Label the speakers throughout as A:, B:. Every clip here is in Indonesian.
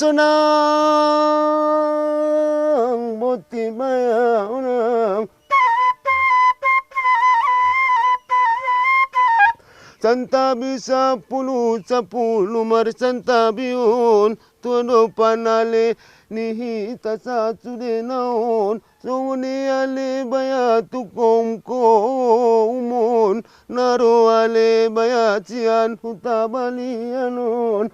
A: senang boti bayang santabi sepuluh mari santabiun todo panale nihita sa naon sunguni ale bayatu komkomon naro ale bayatian hutabalianon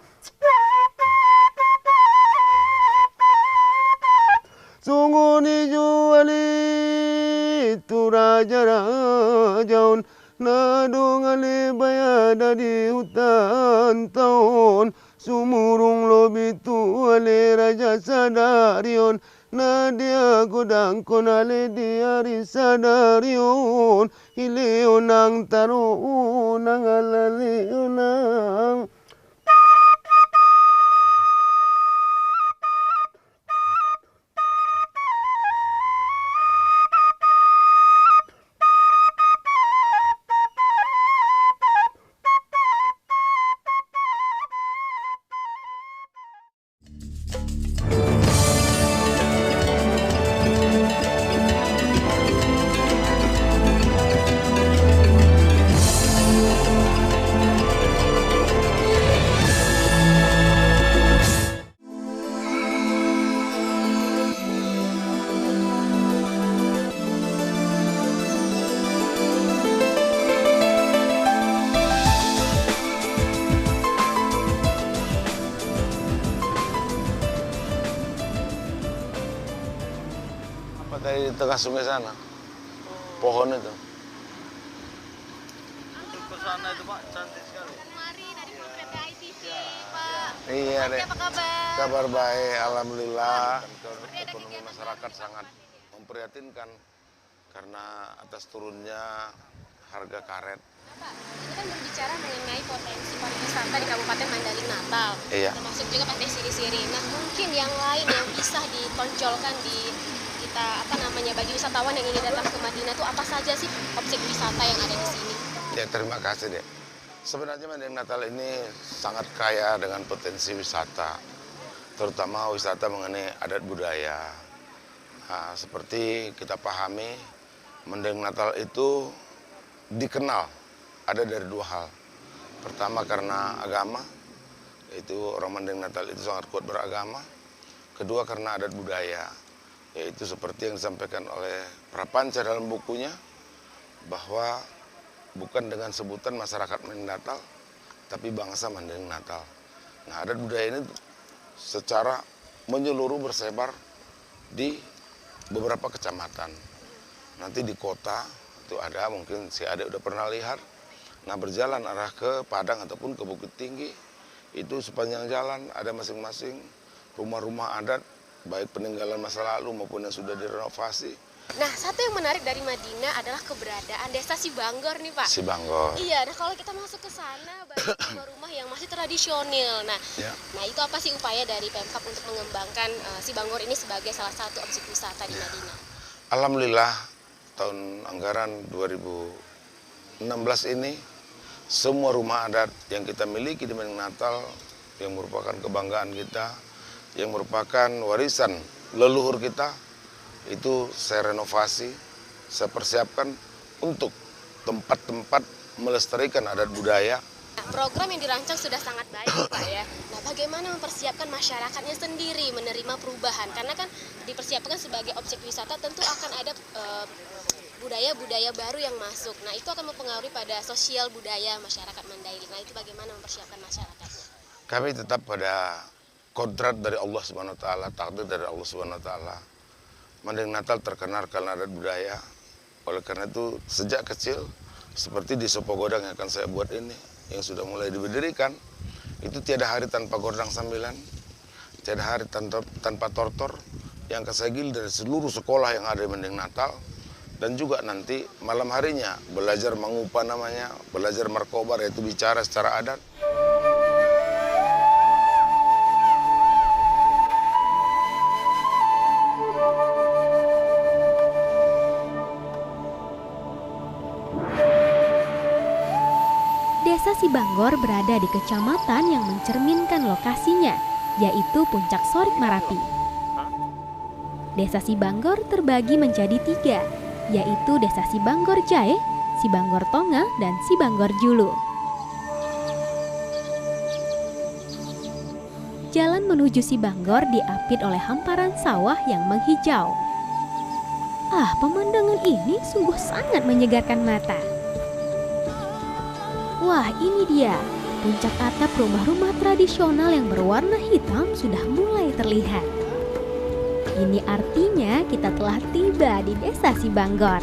A: sunguni juali tu raja-rajaun nadong ale bayada di hutan tahun sumurung lobi tu ale raja sadarion nadia godang konale diari sadarion ileonang taruunang alaleonang di tengah sungai sana, pohon itu.
B: Untuk ke sana itu Pak, cantik sekali.
C: Mari dari program ITV, Pak.
A: Iya deh.
C: Apa kabar?
A: Kabar baik, alhamdulillah.
C: Seperti ada
A: Ekonomi
C: kegiatan
A: masyarakat sangat memprihatinkan karena atas turunnya harga karet.
C: Pak, ini kan berbicara mengenai potensi pariwisata di Kabupaten Mandailing Natal.
A: Iya.
C: Termasuk juga Pantai Siri-Siri. Nah, mungkin yang lain yang bisa ditonjolkan di kita bagi wisatawan yang ingin datang ke Madinah itu apa saja sih objek wisata yang ada di sini?
A: Ya terima kasih deh. Sebenarnya Mandailing Natal ini sangat kaya dengan potensi wisata, terutama wisata mengenai adat budaya. Nah, seperti kita pahami, Mandailing Natal itu dikenal ada dari dua hal. Pertama karena agama, yaitu orang Mandailing Natal itu sangat kuat beragama. Kedua karena adat budaya, yaitu seperti yang disampaikan oleh Prapanca dalam bukunya, bahwa bukan dengan sebutan masyarakat Mandailing Natal, tapi bangsa Mandailing Natal. Nah, adat budaya ini secara menyeluruh bersebar di beberapa kecamatan. Nanti di kota itu ada, mungkin si Ade udah pernah lihat. Nah, berjalan arah ke Padang ataupun ke Bukit Tinggi, itu sepanjang jalan ada masing-masing rumah-rumah adat, baik peninggalan masa lalu maupun yang sudah direnovasi.
C: Nah, satu yang menarik dari Madinah adalah keberadaan desa Sibanggor nih Pak.
A: Sibanggor.
C: Iya, nah kalau kita masuk ke sana banyak rumah-rumah yang masih tradisional. Nah,
A: Ya.
C: nah itu apa sih upaya dari Pemkab untuk mengembangkan Sibanggor ini sebagai salah satu objek wisata di Madinah?
A: Alhamdulillah tahun anggaran 2016 ini semua rumah adat yang kita miliki di Mandailing Natal yang merupakan kebanggaan kita, yang merupakan warisan leluhur kita, itu saya renovasi, saya persiapkan untuk tempat-tempat melestarikan adat budaya.
C: Nah, program yang dirancang sudah sangat baik Pak ya. Nah, bagaimana mempersiapkan masyarakatnya sendiri menerima perubahan? Karena kan dipersiapkan sebagai objek wisata tentu akan ada budaya-budaya baru yang masuk. Nah, itu akan mempengaruhi pada sosial budaya masyarakat Mandailing. Nah, itu bagaimana mempersiapkan masyarakatnya?
A: Kami tetap pada kodrat dari Allah Subhanahu wa taala, takdir dari Allah Subhanahu wa taala. Mandailing Natal terkenal karena adat budaya. Oleh karena itu sejak kecil seperti di Sopo Godang yang akan saya buat ini, yang sudah mulai diberdirikan, itu tiada hari tanpa godang sambilan, tiada hari tanpa tortor, yang akan saya gilir dari seluruh sekolah yang ada di Mandailing Natal. Dan juga nanti malam harinya belajar mangupa namanya, belajar markobar, yaitu bicara secara adat.
D: Desa Sibanggor berada di kecamatan yang mencerminkan lokasinya. yaitu Puncak Sorik Marapi. Desa Sibanggor terbagi menjadi 3, yaitu Desa Sibanggor Jae, Sibanggor Tonga, dan Sibanggor Julu. Jalan menuju Sibanggor diapit oleh hamparan sawah yang menghijau. Pemandangan ini sungguh sangat menyegarkan mata. Wah, ini dia. Puncak atap rumah-rumah tradisional yang berwarna hitam sudah mulai terlihat. Ini artinya kita telah tiba di Desa Sibanggor.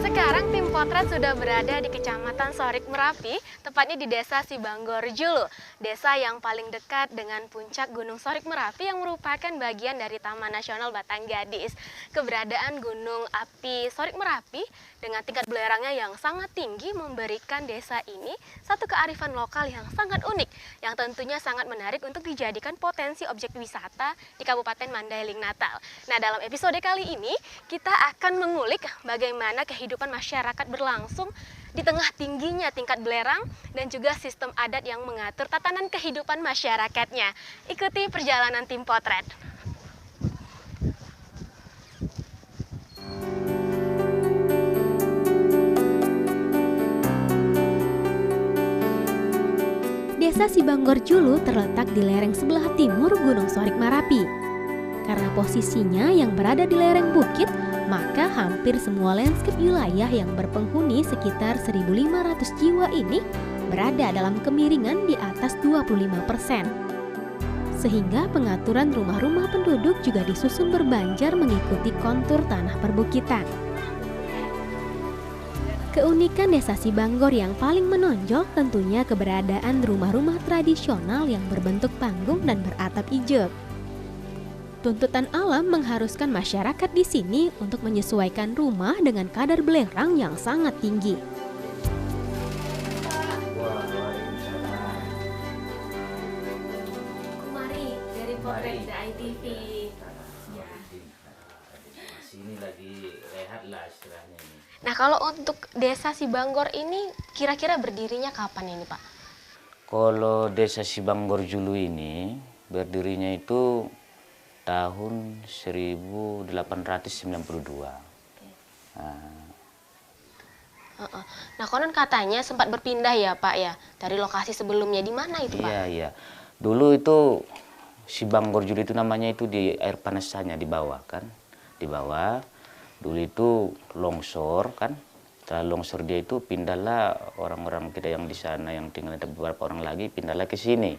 D: Sekarang tim potret sudah berada di Kecamatan Sorik Merapi, tepatnya di Desa Sibanggor Julu, desa yang paling dekat dengan puncak Gunung Sorik Merapi yang merupakan bagian dari Taman Nasional Batanggadis. Keberadaan Gunung Api Sorik Merapi dengan tingkat belerangnya yang sangat tinggi memberikan desa ini satu kearifan lokal yang sangat unik, yang tentunya sangat menarik untuk dijadikan potensi objek wisata di Kabupaten Mandailing Natal. Nah, dalam episode kali ini kita akan mengulik bagaimana kehidupan masyarakat berlangsung di tengah tingginya tingkat belerang dan juga sistem adat yang mengatur tatanan kehidupan masyarakatnya. Ikuti perjalanan tim potret. Desa Sibanggor Julu terletak di lereng sebelah timur Gunung Sorik Marapi. Karena posisinya yang berada di lereng bukit, maka hampir semua landscape wilayah yang berpenghuni sekitar 1.500 jiwa ini berada dalam kemiringan di atas 25%. Sehingga pengaturan rumah-rumah penduduk juga disusun berbanjar mengikuti kontur tanah perbukitan. Keunikan Desa Sibanggor yang paling menonjol tentunya keberadaan rumah-rumah tradisional yang berbentuk panggung dan beratap ijuk. Tuntutan alam mengharuskan masyarakat di sini untuk menyesuaikan rumah dengan kadar belerang yang sangat tinggi.
C: Kumari dari potret ITV.
E: Sini lagi rehat lah istilahnya ini.
C: Nah, kalau untuk Desa Sibanggor ini kira-kira berdirinya kapan ini, Pak?
E: Kalau Desa Sibanggor Julu ini berdirinya itu tahun 1892.
C: Nah, konon katanya sempat berpindah ya, Pak ya, dari lokasi sebelumnya. Di mana itu, Pak?
E: Iya. Dulu itu Sibanggor Julu itu namanya itu di air panas-nya di bawah kan. Di bawah. Dulu itu longsor kan. Setelah longsor dia itu pindahlah orang-orang kita yang di sana yang tinggal ada beberapa orang lagi pindahlah ke sini.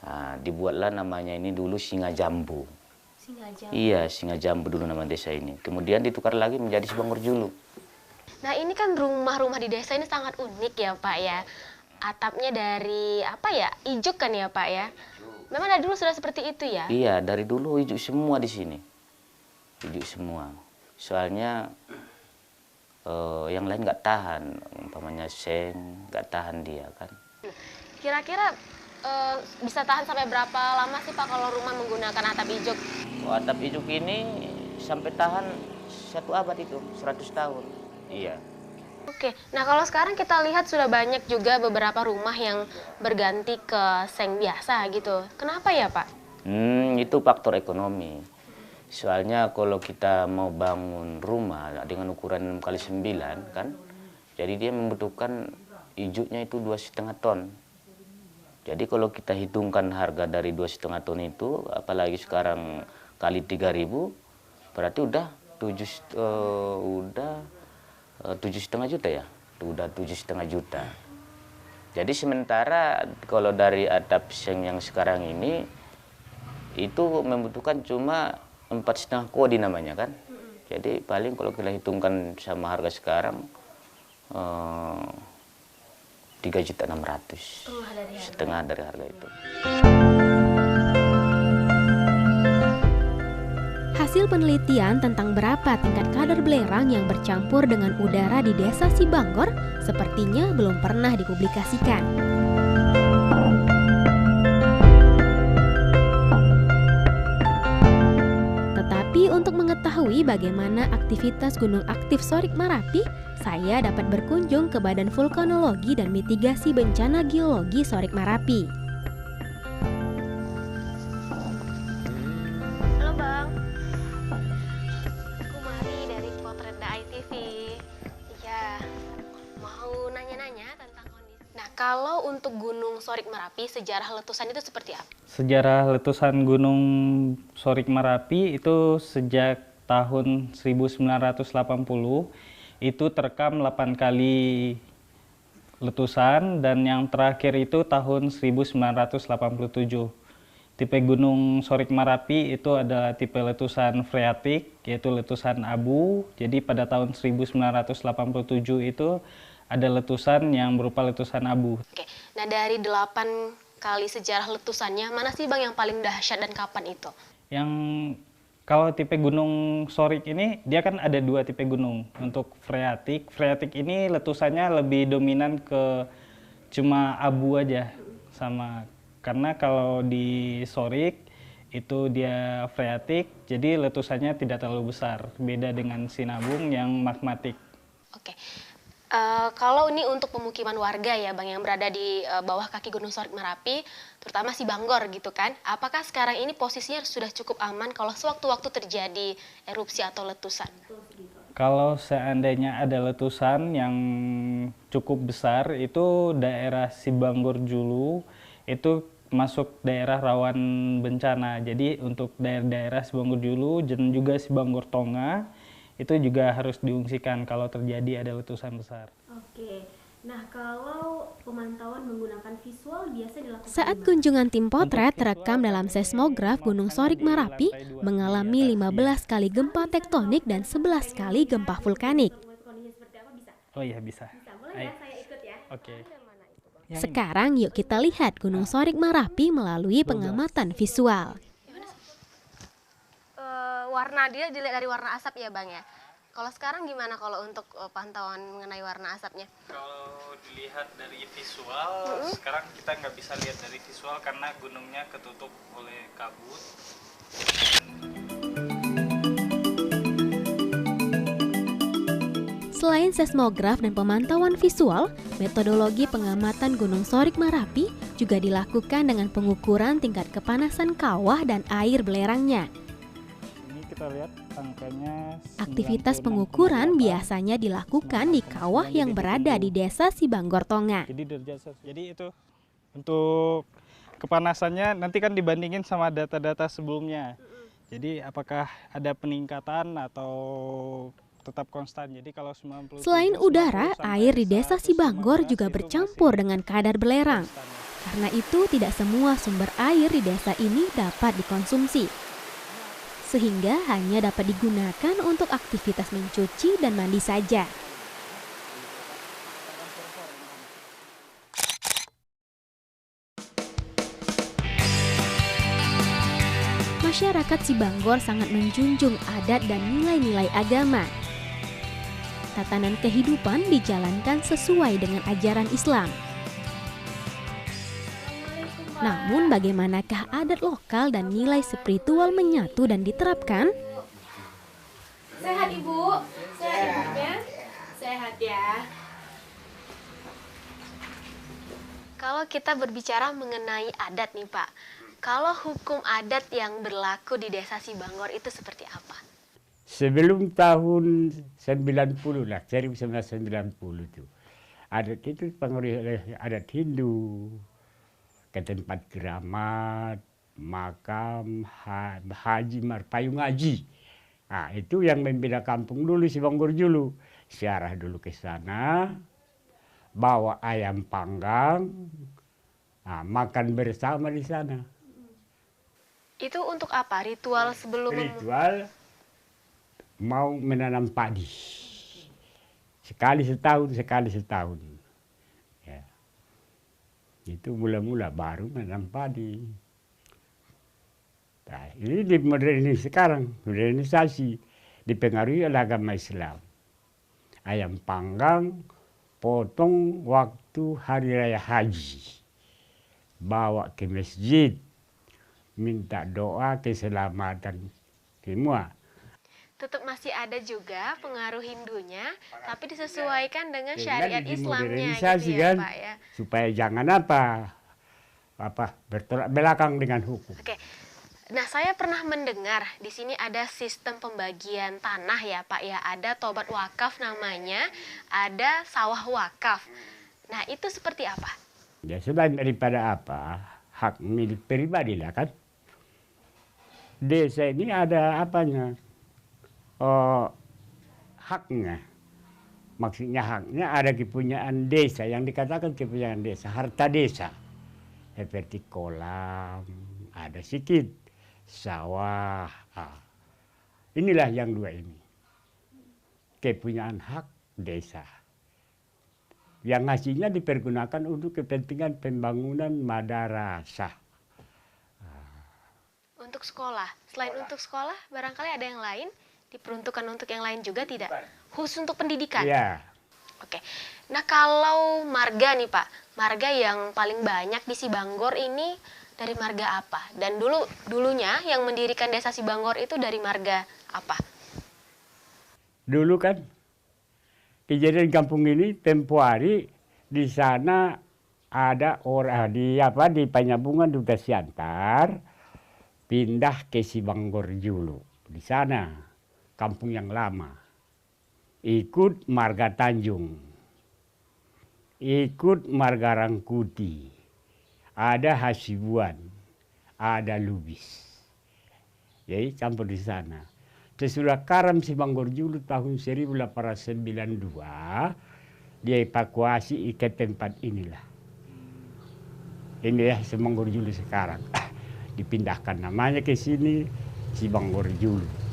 E: Nah, dibuatlah namanya ini dulu Singajambu.
C: Singajambu.
E: Iya, Singajambu dulu nama desa ini. Kemudian ditukar lagi menjadi Sibanggor Julu.
C: Nah, ini kan rumah-rumah di desa ini sangat unik ya, Pak ya. Atapnya dari apa ya? Ijuk kan ya, Pak ya? Memang dari dulu sudah seperti itu ya?
E: Iya, dari dulu ijuk semua di sini. Ijuk semua. Soalnya yang lain nggak tahan, umpamanya seng nggak tahan dia kan.
C: Kira-kira bisa tahan sampai berapa lama sih, Pak, kalau rumah menggunakan atap ijuk?
E: Atap ijuk ini sampai tahan 1 abad itu, 100 tahun. Iya.
C: Oke, nah kalau sekarang kita lihat sudah banyak juga beberapa rumah yang berganti ke seng biasa gitu. Kenapa ya, Pak?
E: Itu faktor ekonomi. Soalnya kalau kita mau bangun rumah dengan ukuran 6x9 kan, jadi dia membutuhkan ijuknya itu 2,5 ton. Jadi kalau kita hitungkan harga dari 2,5 ton itu, apalagi sekarang kali 3.000, berarti udah 7,5 juta ya, udah 7,5 juta. Jadi sementara kalau dari atap seng yang sekarang ini itu membutuhkan cuma 4,5 kodi namanya kan. Jadi paling kalau kita hitungkan sama harga sekarang 3.600.000, setengah dari harga itu.
D: Hasil penelitian tentang berapa tingkat kadar belerang yang bercampur dengan udara di Desa Sibanggor sepertinya belum pernah dipublikasikan. Tetapi untuk mengetahui bagaimana aktivitas gunung aktif Sorik Marapi, saya dapat berkunjung ke Badan Vulkanologi dan Mitigasi Bencana Geologi Sorik Marapi. Halo Bang, aku Mari dari Potret ITV. Iya, mau nanya-nanya tentang kondisi. Nah, kalau untuk Gunung Sorik Marapi, sejarah letusan itu seperti apa?
F: Sejarah letusan Gunung Sorik Marapi itu sejak tahun 1980 itu terekam 8 kali letusan, dan yang terakhir itu tahun 1987. Tipe Gunung Sorik Marapi itu adalah tipe letusan freatik, yaitu letusan abu. Jadi pada tahun 1987 itu ada letusan yang berupa letusan abu.
D: Oke, nah dari 8 kali sejarah letusannya, mana sih Bang yang paling dahsyat dan kapan itu?
F: Yang kalau tipe Gunung Sorik ini, dia kan ada 2 tipe gunung. Untuk freatik, freatik ini letusannya lebih dominan ke cuma abu aja. Karena kalau di Sorik, itu dia freatik, jadi letusannya tidak terlalu besar. Beda dengan Sinabung yang magmatik.
D: Oke. Kalau ini untuk pemukiman warga ya Bang yang berada di bawah kaki Gunung Sorik Marapi, terutama si Banggor gitu kan, apakah sekarang ini posisinya sudah cukup aman kalau sewaktu-waktu terjadi erupsi atau letusan?
F: Kalau seandainya ada letusan yang cukup besar, itu daerah Sibanggor Julu itu masuk daerah rawan bencana. Jadi untuk daerah-daerah Sibanggor Julu dan juga Sibanggor Tonga itu juga harus diungsikan kalau terjadi ada letusan besar.
G: Oke, nah kalau pemantauan menggunakan visual biasa dilakukan
D: Saat kunjungan tim Potret terekam dalam seismograf Gunung Sorik Marapi mengalami 15 kali gempa tektonik dan 11 kali gempa vulkanik.
G: kondisi seperti apa bisa?
F: Oh iya bisa.
G: Boleh ya saya ikut ya?
F: Oke.
D: Sekarang yuk kita lihat Gunung Sorik Marapi melalui pengamatan visual. Warna dia dilihat dari warna asap ya Bang ya. Kalau sekarang gimana kalau untuk pantauan mengenai warna asapnya?
F: Kalau dilihat dari visual, sekarang kita nggak bisa lihat dari visual karena gunungnya ketutup oleh kabut.
D: Selain seismograf dan pemantauan visual, metodologi pengamatan Gunung Sorik Marapi juga dilakukan dengan pengukuran tingkat kepanasan kawah dan air belerangnya.
F: Kita lihat angkanya.
D: Aktivitas pengukuran biasanya dilakukan di kawah yang berada di desa Sibanggor Tonga.
F: Jadi itu untuk kepanasannya nanti kan dibandingin sama data-data sebelumnya. Jadi apakah ada peningkatan atau tetap konstan. Jadi kalau 90.
D: Selain udara, air di desa Sibanggor juga bercampur dengan kadar belerang. Karena itu tidak semua sumber air di desa ini dapat dikonsumsi, sehingga hanya dapat digunakan untuk aktivitas mencuci dan mandi saja. Masyarakat Sibanggor sangat menjunjung adat dan nilai-nilai agama. Tatanan kehidupan dijalankan sesuai dengan ajaran Islam. Namun bagaimanakah adat lokal dan nilai spiritual menyatu dan diterapkan?
G: Sehat Ibu? Sehat Ibunya? Sehat ya.
D: Kalau kita berbicara mengenai adat nih Pak, kalau hukum adat yang berlaku di desa Sibanggor itu seperti apa?
H: Sebelum tahun 90 lah, 1990 itu. Adat itu dipengaruhi oleh adat Hindu. Ke tempat keramat, makam, haji, payung haji. Nah, itu yang membela kampung dulu, Sibanggor dulu. Siarah dulu ke sana, bawa ayam panggang, makan bersama di sana.
D: Itu untuk apa? Ritual sebelum...
H: Ritual mau menanam padi. Sekali setahun. Itu mula-mula baru menanam padi. Nah, ini modernisasi, dipengaruhi oleh agama Islam. Ayam panggang, potong waktu hari raya haji. Bawa ke masjid, minta doa keselamatan semua.
D: tetap masih ada juga pengaruh Hindunya, tapi disesuaikan dengan
H: Dengan
D: syariat Islamnya
H: dimodernisasi
D: gitu ya
H: kan,
D: Pak ya.
H: supaya jangan apa bertolak belakang dengan hukum.
D: Oke. Nah, saya pernah mendengar di sini ada sistem pembagian tanah ya Pak ya. Ada tobat wakaf namanya, ada sawah wakaf. Nah, itu seperti apa?
H: Ya selain daripada hak milik pribadi lah kan. Desa ini ada apanya? Haknya. Maksudnya haknya ada kepunyaan desa, yang dikatakan kepunyaan desa, harta desa. Seperti kolam, ada sedikit, sawah. Inilah yang dua ini. Kepunyaan hak desa. Yang hasilnya dipergunakan untuk kepentingan pembangunan madrasah.
D: Untuk sekolah. Selain untuk sekolah, barangkali ada yang lain? Diperuntukkan untuk yang lain juga tidak? Khusus untuk pendidikan?
H: Iya.
D: Oke. Nah, kalau marga nih Pak, marga yang paling banyak di Sibanggor ini dari marga apa? Dan dulunya yang mendirikan desa Sibanggor itu dari marga apa?
H: Dulu kan kejadian kampung ini tempo hari di sana ada orang di Panyabungan Duta Siantar pindah ke Sibanggor dulu. Di sana kampung yang lama. Ikut marga Tanjung. Ikut marga Rangkuti. Ada Hasibuan. Ada Lubis. Jadi campur di sana. Sesudah karam Sibanggor dulu tahun 1892, dievakuasi ke tempat inilah. Inilah Sibanggor dulu sekarang. Dipindahkan namanya ke sini Sibanggor dulu.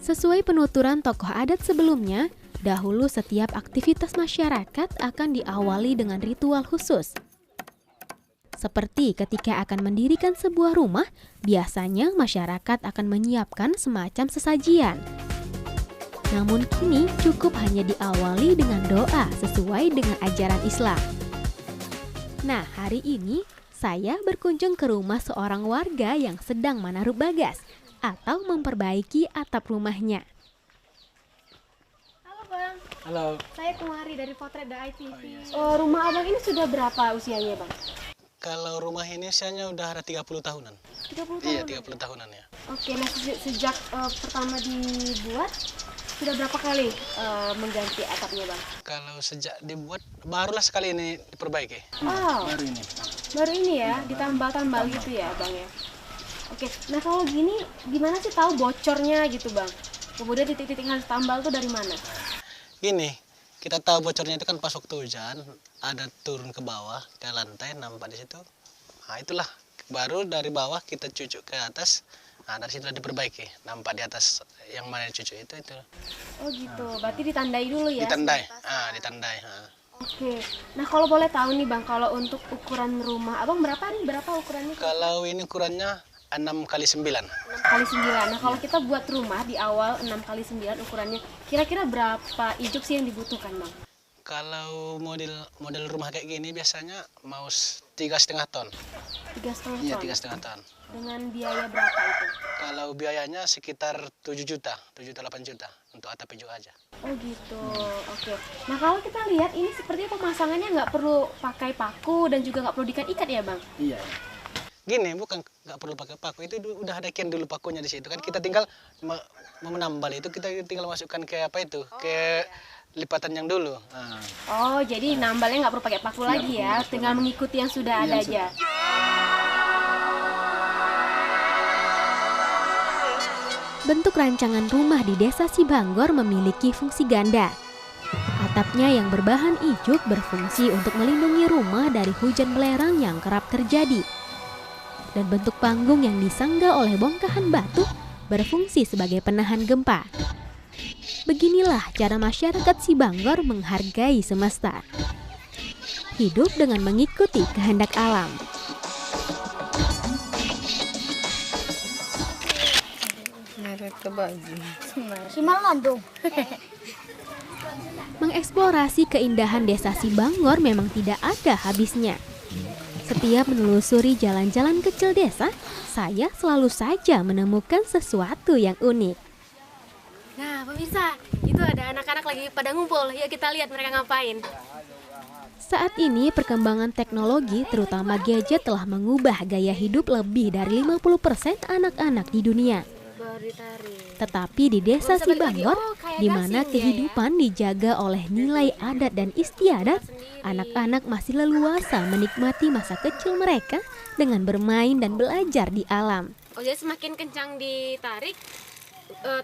I: Sesuai penuturan tokoh adat sebelumnya, dahulu setiap aktivitas masyarakat akan diawali dengan ritual khusus. Seperti ketika akan mendirikan sebuah rumah, biasanya masyarakat akan menyiapkan semacam sesajian. Namun kini cukup hanya diawali dengan doa sesuai dengan ajaran Islam. Nah, hari ini saya berkunjung ke rumah seorang warga yang sedang menaruh bagas atau memperbaiki atap rumahnya.
G: Halo Bang.
J: Halo.
G: Saya Kumari dari Potret ITV. Rumah Abang ini sudah berapa usianya Bang?
J: Kalau rumah ini usianya udah ada 30 tahunan.
G: 30 tahun?
J: Iya, 30 tahunan ya.
G: Oke, nah sejak pertama dibuat, sudah berapa kali mengganti atapnya Bang?
J: Kalau sejak dibuat, barulah sekali ini diperbaiki.
G: Wow.
J: Baru ini.
G: Baru ini ya, ditambal-tambal gitu ya Bang ya? Oke, nah kalau gini gimana sih tahu bocornya gitu Bang? Kemudian titik-titik harus tambal tuh dari mana?
J: Gini, kita tahu bocornya itu kan pas waktu hujan, ada turun ke bawah, ke lantai, nampak di situ. Nah itulah, baru dari bawah kita cucuk ke atas, nah dari situ diperbaiki. Nampak di atas yang mana cucuk itu.
G: Oh gitu, berarti ditandai dulu ya?
J: Ditandai, ditandai.
G: Oke, nah kalau boleh tahu nih Bang, kalau untuk ukuran rumah, Abang berapa ukurannya?
J: Kalau ini ukurannya 6 kali 9.
G: 6 kali 9. Nah kalau kita buat rumah di awal 6 kali 9 ukurannya, kira-kira berapa ijuk sih yang dibutuhkan Bang?
J: Kalau model rumah kayak gini biasanya mau 3,5 ton.
G: 3,5 ton?
J: Iya, 3,5 ton.
G: Dengan biaya berapa itu?
J: Kalau biayanya sekitar 7 juta, 8 juta untuk atap ijuk aja.
G: Oh gitu, oke. Nah kalau kita lihat ini sepertinya pemasangannya nggak perlu pakai paku dan juga nggak perlu diikat ya Bang?
J: Iya. Gini, bukan nggak perlu pakai paku, itu udah ada kian dulu pakunya di situ kan. Kita tinggal menambal itu, kita tinggal masukkan ke apa itu, ke lipatan yang dulu. Nah.
G: Oh, jadi nambalnya nggak perlu pakai paku lagi ya, tinggal mengikuti yang sudah ada aja.
I: Bentuk rancangan rumah di Desa Sibanggor memiliki fungsi ganda. Atapnya yang berbahan ijuk berfungsi untuk melindungi rumah dari hujan belerang yang kerap terjadi. Dan bentuk panggung yang disanggah oleh bongkahan batu berfungsi sebagai penahan gempa. Beginilah cara masyarakat Sibanggor menghargai semesta. Hidup dengan mengikuti kehendak alam.
K: Mereka baju.
L: Si Malandung.
I: Mengeksplorasi keindahan desa Sibanggor memang tidak ada habisnya. Setiap menelusuri jalan-jalan kecil desa, saya selalu saja menemukan sesuatu yang unik.
G: Nah, pemirsa, itu ada anak-anak lagi pada ngumpul. Yuk kita lihat mereka ngapain.
I: Saat ini perkembangan teknologi terutama gadget telah mengubah gaya hidup lebih dari 50% anak-anak di dunia. Tetapi di desa Sibanggor, di mana kehidupan dijaga oleh nilai adat dan istiadat, anak-anak masih leluasa menikmati masa kecil mereka dengan bermain dan belajar di alam.
G: Oh, jadi semakin kencang ditarik,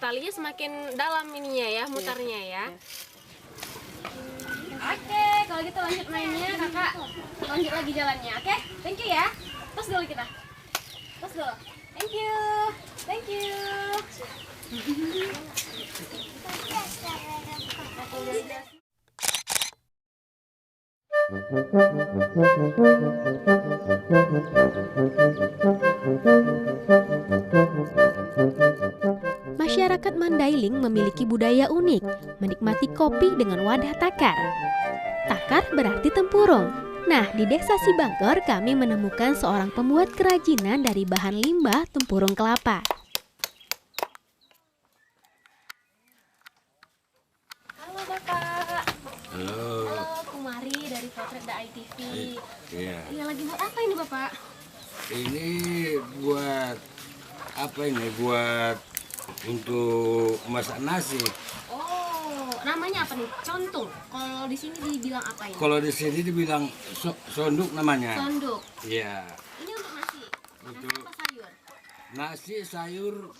G: talinya semakin dalam ininya ya, mutarnya ya. Oke, kalau gitu lanjut mainnya, kakak. Lanjut lagi jalannya, oke? Thank you ya. Tos dulu kita. Tos dulu. Thank you. Thank you.
I: Masyarakat Mandailing memiliki budaya unik, menikmati kopi dengan wadah takar. Takar berarti tempurung. Nah, di desa Sibanggor kami menemukan seorang pembuat kerajinan dari bahan limbah tempurung kelapa.
G: Halo Bapak.
K: Halo.
G: Halo, Kumari dari Potret.id.
K: Iya.
G: Iya, lagi buat apa ini Bapak?
K: Ini buat apa ini? Buat untuk masak nasi.
G: Oh, namanya apa nih? Contung. Kalau di sini dibilang apa ini?
K: Kalau di sini dibilang sonduk namanya.
G: Sonduk.
K: Iya.
G: Ini untuk nasi.
K: Untuk
G: Nasi apa sayur?
K: nasi, sayur.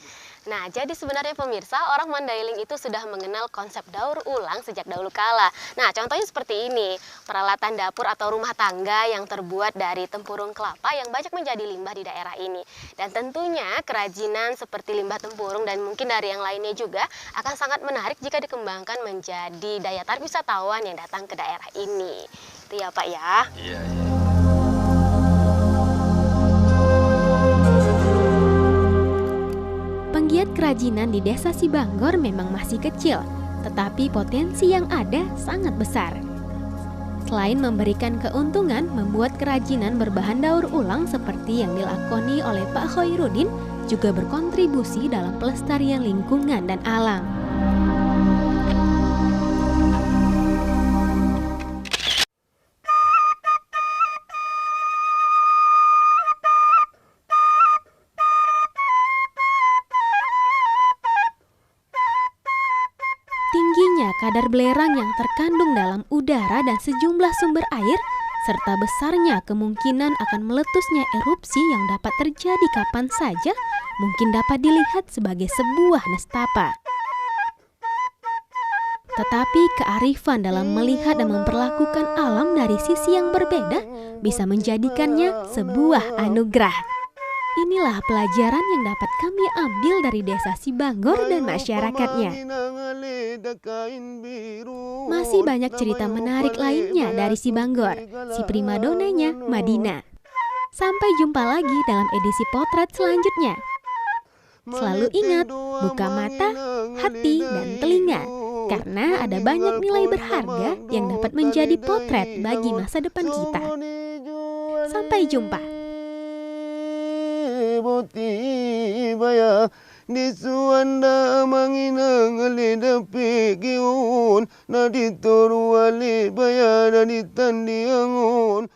D: Nah, jadi sebenarnya pemirsa, orang Mandailing itu sudah mengenal konsep daur ulang sejak dahulu kala. Nah, contohnya seperti ini, peralatan dapur atau rumah tangga yang terbuat dari tempurung kelapa yang banyak menjadi limbah di daerah ini. Dan tentunya kerajinan seperti limbah tempurung dan mungkin dari yang lainnya juga akan sangat menarik jika dikembangkan menjadi daya tarik wisatawan yang datang ke daerah ini. Itu ya Pak ya?
A: Iya.
I: Penggiat kerajinan di desa Sibanggor memang masih kecil, tetapi potensi yang ada sangat besar. Selain memberikan keuntungan, membuat kerajinan berbahan daur ulang seperti yang dilakoni oleh Pak Khoirudin juga berkontribusi dalam pelestarian lingkungan dan alam. Tingginya kadar belerang yang terkandung dalam udara dan sejumlah sumber air, serta besarnya kemungkinan akan meletusnya erupsi yang dapat terjadi kapan saja, mungkin dapat dilihat sebagai sebuah nestapa. Tetapi kearifan dalam melihat dan memperlakukan alam dari sisi yang berbeda bisa menjadikannya sebuah anugerah. Inilah pelajaran yang dapat kami ambil dari desa Sibanggor dan masyarakatnya. Masih banyak cerita menarik lainnya dari Sibanggor, si primadonanya Madina. Sampai jumpa lagi dalam edisi potret selanjutnya. Selalu ingat, buka mata, hati, dan telinga, karena ada banyak nilai berharga yang dapat menjadi potret bagi masa depan kita. Sampai jumpa.
L: Baya di suanda manginang alida pegiun na ditoru ale baya na ditandiangon